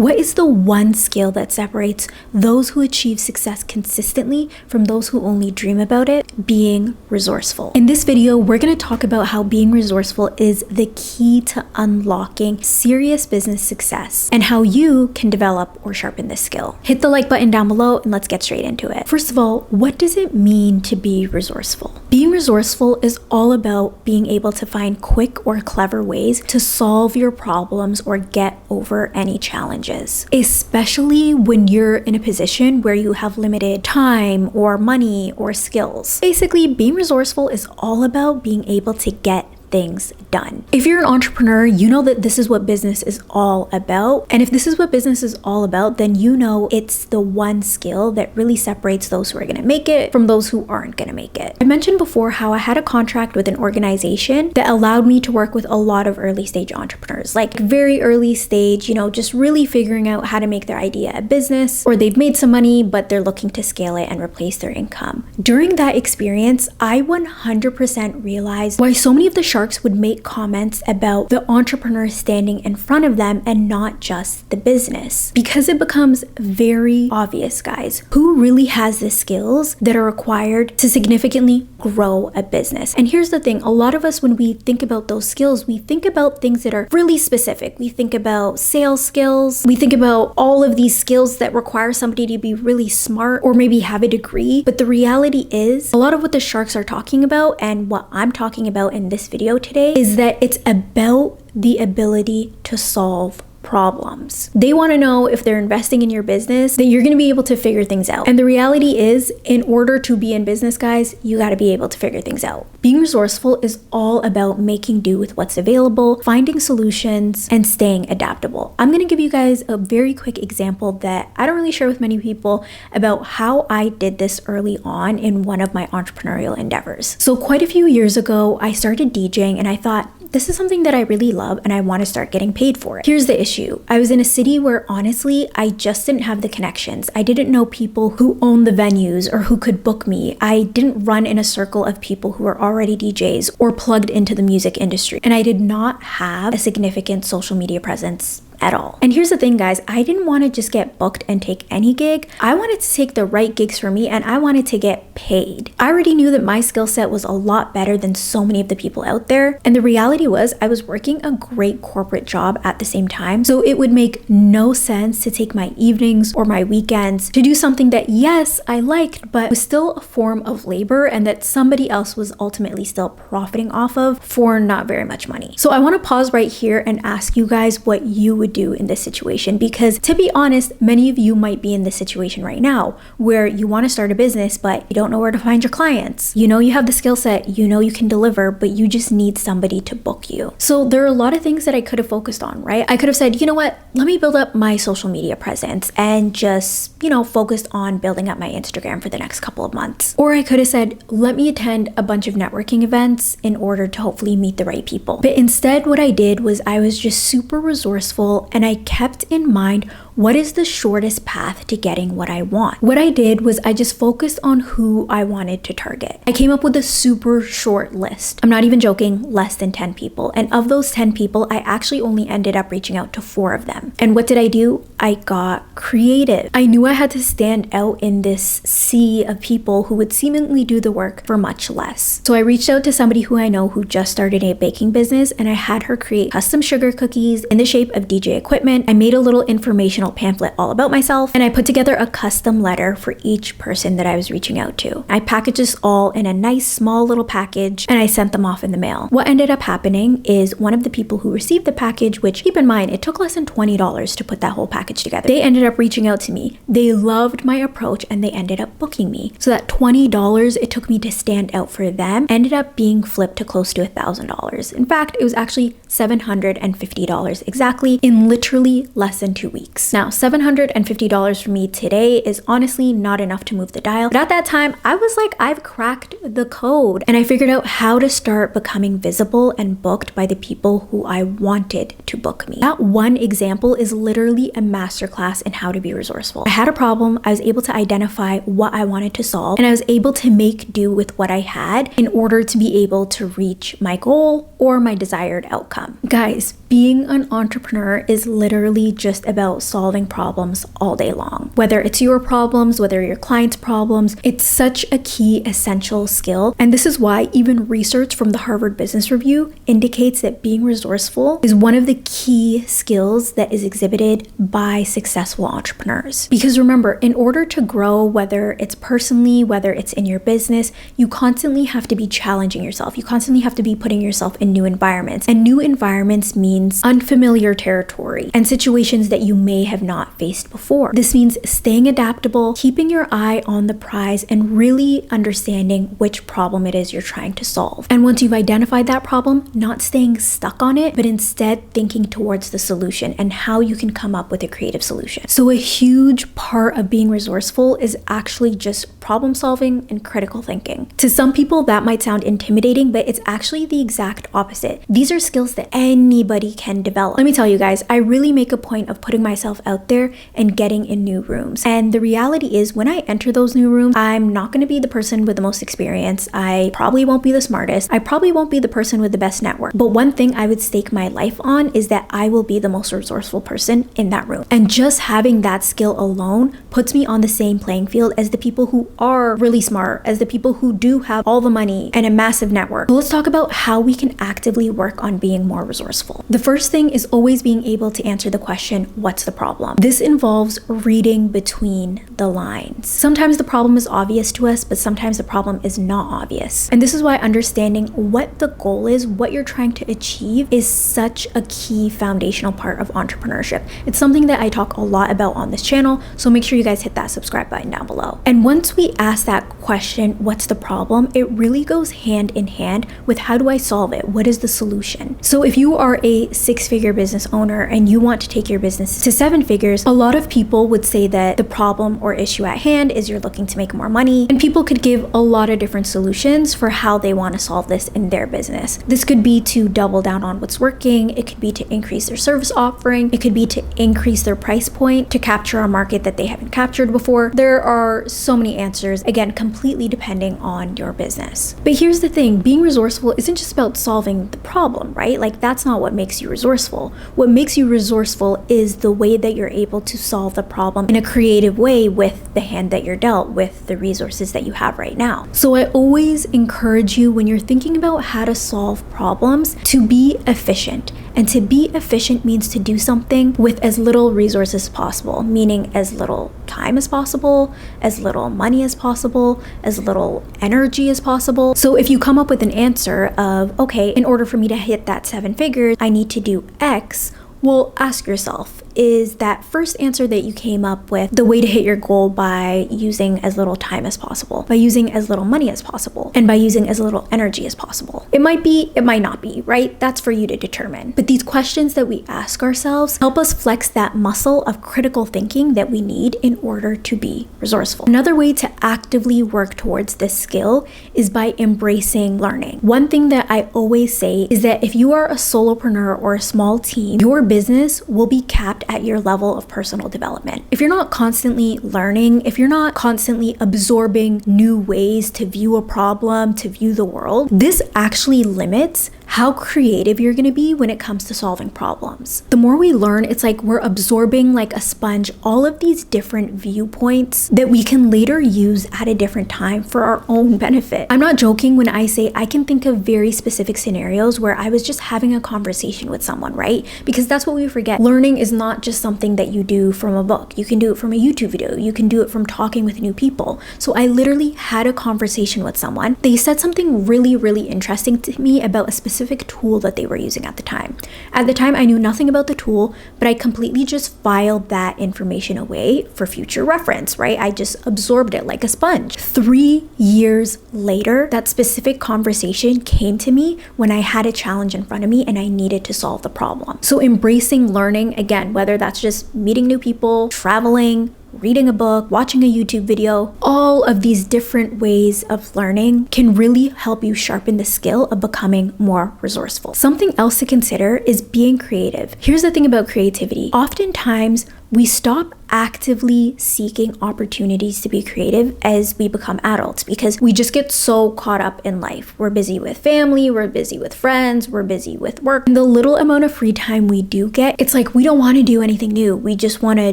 What is the one skill that separates those who achieve success consistently from those who only dream about it? Being resourceful. In this video, we're going to talk about how being resourceful is the key to unlocking serious business success and how you can develop or sharpen this skill. Hit the like button down below and let's get straight into it. First of all, what does it mean to be resourceful? Being resourceful is all about being able to find quick or clever ways to solve your problems or get over any challenges, especially when you're in a position where you have limited time or money or skills. Basically, being resourceful is all about being able to get things done. If you're an entrepreneur, you know that this is what business is all about. And if this is what business is all about, then you know it's the one skill that really separates those who are going to make it from those who aren't going to make it. I mentioned before how I had a contract with an organization that allowed me to work with a lot of early stage entrepreneurs, like very early stage, just really figuring out how to make their idea a business, or they've made some money, but they're looking to scale it and replace their income. During that experience, I 100% realized why so many of the sharks would make comments about the entrepreneur standing in front of them and not just the business. Because it becomes very obvious, guys, who really has the skills that are required to significantly grow a business. And here's the thing, a lot of us, when we think about those skills, we think about things that are really specific. We think about sales skills. We think about all of these skills that require somebody to be really smart or maybe have a degree. But the reality is, a lot of what the sharks are talking about and what I'm talking about in this video today is that it's about the ability to solve problems. They want to know, if they're investing in your business, that you're going to be able to figure things out. And the reality is, in order to be in business, guys, you got to be able to figure things out. Being resourceful is all about making do with what's available, finding solutions, and staying adaptable. I'm going to give you guys a very quick example that I don't really share with many people about how I did this early on in one of my entrepreneurial endeavors. So quite a few years ago, I started DJing and I thought, this is something that I really love and I want to start getting paid for it. Here's the issue. I was in a city where honestly, I just didn't have the connections. I didn't know people who owned the venues or who could book me. I didn't run in a circle of people who were already DJs or plugged into the music industry. And I did not have a significant social media presence at all. And here's the thing, guys, I didn't want to just get booked and take any gig. I wanted to take the right gigs for me and I wanted to get paid. I already knew that my skill set was a lot better than so many of the people out there. And the reality was I was working a great corporate job at the same time. So it would make no sense to take my evenings or my weekends to do something that, yes, I liked, but was still a form of labor and that somebody else was ultimately still profiting off of for not very much money. So I want to pause right here and ask you guys what you would do in this situation, because to be honest, many of you might be in this situation right now where you want to start a business but you don't know where to find your clients. You know you have the skill set, you know you can deliver, but you just need somebody to book you. So there are a lot of things that I could have focused on, right? I could have said, you know what, let me build up my social media presence and just, focused on building up my Instagram for the next couple of months. Or I could have said, let me attend a bunch of networking events in order to hopefully meet the right people. But instead, what I did was I was just super resourceful and I kept in mind, what is the shortest path to getting what I want? What I did was I just focused on who I wanted to target. I came up with a super short list. I'm not even joking, less than 10 people. And of those 10 people, I actually only ended up reaching out to 4 of them. And what did I do? I got creative. I knew I had to stand out in this sea of people who would seemingly do the work for much less. So I reached out to somebody who I know who just started a baking business and I had her create custom sugar cookies in the shape of DJ equipment. I made a little informational pamphlet all about myself and I put together a custom letter for each person that I was reaching out to. I packaged this all in a nice small little package and I sent them off in the mail. What ended up happening is one of the people who received the package, which keep in mind, it took less than $20 to put that whole package together. They ended up reaching out to me. They loved my approach and they ended up booking me. So that $20 it took me to stand out for them ended up being flipped to close to $1,000. In fact, it was actually $750 exactly in literally less than 2 weeks. Now, $750 for me today is honestly not enough to move the dial. But at that time, I was like, I've cracked the code and I figured out how to start becoming visible and booked by the people who I wanted to book me. That one example is literally a masterclass in how to be resourceful. I had a problem, I was able to identify what I wanted to solve, and I was able to make do with what I had in order to be able to reach my goal or my desired outcome. Guys, Being an entrepreneur is literally just about solving problems all day long. Whether it's your problems, whether your clients' problems, it's such a key essential skill. And this is why even research from the Harvard Business Review indicates that being resourceful is one of the key skills that is exhibited by successful entrepreneurs. Because remember, in order to grow, whether it's personally, whether it's in your business, you constantly have to be challenging yourself. You constantly have to be putting yourself in new environments. And new environments means unfamiliar territory and situations that you may have not faced before. This means staying adaptable, keeping your eye on the prize, and really understanding which problem it is you're trying to solve. And once you've identified that problem, not staying stuck on it, but instead thinking towards the solution and how you can come up with a creative solution. So a huge part of being resourceful is actually just problem solving and critical thinking. To some people, that might sound intimidating, but it's actually the exact opposite. These are skills that anybody can develop. Let me tell you guys, I really make a point of putting myself out there and getting in new rooms. And the reality is, when I enter those new rooms, I'm not going to be the person with the most experience. I probably won't be the smartest. I probably won't be the person with the best network. But one thing I would stake my life on is that I will be the most resourceful person in that room. And just having that skill alone puts me on the same playing field as the people who are really smart, as the people who do have all the money and a massive network. So let's talk about how we can actively work on being more resourceful. The first thing is always being able to answer the question, what's the problem? This involves reading between the lines. Sometimes the problem is obvious to us, but sometimes the problem is not obvious. And this is why understanding what the goal is, what you're trying to achieve, is such a key foundational part of entrepreneurship. It's something that I talk a lot about on this channel, so make sure you guys hit that subscribe button down below. And once we ask that question, what's the problem, it really goes hand in hand with how do I solve it? What is the solution? So if you are a six-figure business owner and you want to take your business to seven figures, a lot of people would say that the problem or issue at hand is you're looking to make more money, and people could give a lot of different solutions for how they want to solve this in their business. This could be to double down on what's working, it could be to increase their service offering, it could be to increase their price point to capture a market that they haven't captured before. There are so many answers, again, completely depending on your business. But here's the thing, being resourceful isn't just about solving the problem, right? Like, that's not what makes you resourceful. What makes you resourceful is the way that you're able to solve the problem in a creative way with the hand that you're dealt, with the resources that you have right now. So I always encourage you, when you're thinking about how to solve problems, to be efficient. And to be efficient means to do something with as little resources as possible, meaning as little time as possible, as little money as possible, as little energy as possible. So if you come up with an answer of, okay, in order for me to hit that seven figures, I need to do X, well, ask yourself, is that first answer that you came up with the way to hit your goal by using as little time as possible, by using as little money as possible, and by using as little energy as possible? It might be, it might not be, right? That's for you to determine. But these questions that we ask ourselves help us flex that muscle of critical thinking that we need in order to be resourceful. Another way to actively work towards this skill is by embracing learning. One thing that I always say is that if you are a solopreneur or a small team, your business will be capped at your level of personal development. If you're not constantly learning, if you're not constantly absorbing new ways to view a problem, to view the world, this actually limits how creative you're going to be when it comes to solving problems. The more we learn, it's like we're absorbing, like a sponge, all of these different viewpoints that we can later use at a different time for our own benefit. I'm not joking when I say I can think of very specific scenarios where I was just having a conversation with someone, right? Because that's what we forget. Learning is not just something that you do from a book. You can do it from a YouTube video. You can do it from talking with new people. So I literally had a conversation with someone. They said something really, really interesting to me about a specific tool that they were using at the time. At the time, I knew nothing about the tool, but I completely just filed that information away for future reference, right? I just absorbed it like a sponge. 3 years later, that specific conversation came to me when I had a challenge in front of me and I needed to solve the problem. So embracing learning, again, whether that's just meeting new people, traveling, reading a book, watching a YouTube video, all of these different ways of learning can really help you sharpen the skill of becoming more resourceful. Something else to consider is being creative. Here's the thing about creativity. Oftentimes, we stop actively seeking opportunities to be creative as we become adults, because we just get so caught up in life. We're busy with family, we're busy with friends, we're busy with work. And the little amount of free time we do get, it's like we don't want to do anything new. We just want to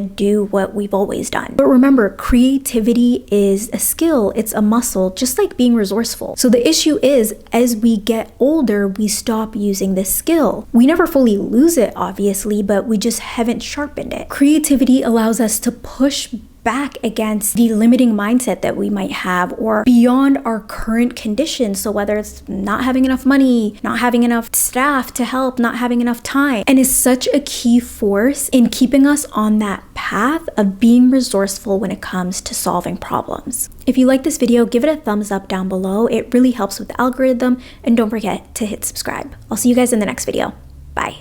do what we've always done. But remember, creativity is a skill, it's a muscle, just like being resourceful. So the issue is, as we get older, we stop using this skill. We never fully lose it, obviously, but we just haven't sharpened it. Creativity allows us to push back against the limiting mindset that we might have, or beyond our current conditions. So whether it's not having enough money, not having enough staff to help, not having enough time, and is such a key force in keeping us on that path of being resourceful when it comes to solving problems. If you like this video, give it a thumbs up down below. It really helps with the algorithm, and don't forget to hit subscribe. I'll see you guys in the next video. Bye.